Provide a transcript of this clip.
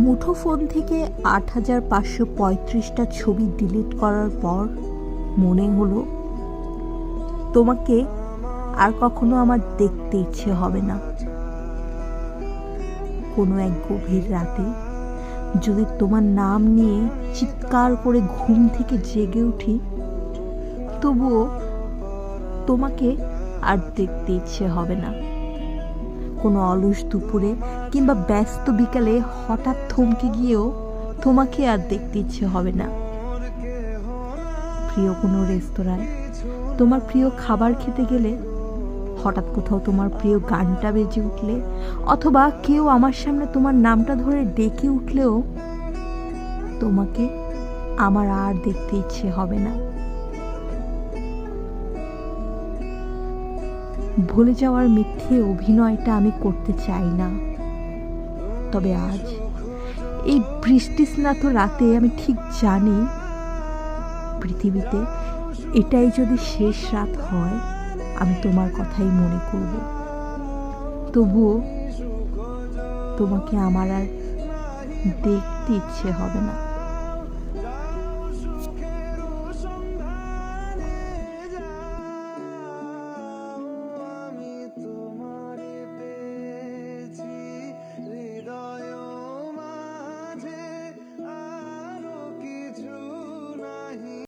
মুঠোফোন থেকে ৮৫৩৫টা ছবি ডিলিট করার পর মনে হলো তোমাকে আর কখনো আমার দেখতে ইচ্ছে হবে না। কোনো এক গভীর রাতে যদি তোমার নাম নিয়ে চিৎকার করে ঘুম থেকে জেগে উঠি, তবুও তোমাকে আর দেখতে ইচ্ছে হবে না। কোনো অলস দুপুরে কিংবা ব্যস্ত বিকালে হঠাৎ থমকে গিয়েও তোমাকে আর দেখতে ইচ্ছে হবে না। প্রিয় কোনো রেস্তোরাঁয় তোমার প্রিয় খাবার খেতে গেলে হঠাৎ কোথাও তোমার প্রিয় গানটা বেজে উঠলে, অথবা কেউ আমার সামনে তোমার নামটা ধরে ডেকে উঠলেও তোমাকে আমার আর দেখতে ইচ্ছে হবে না। ভুলে যাওয়ার মিথ্যে অভিনয়টা আমি করতে চাই না, তবে আজ এই বৃষ্টিস্নাত রাতে আমি ঠিক জানি পৃথিবীতে এটাই যদি শেষ রাত হয়, আমি তোমার কথাই মনে করব। তবুও তোমাকে আমার আর দেখতে ইচ্ছে হবে না।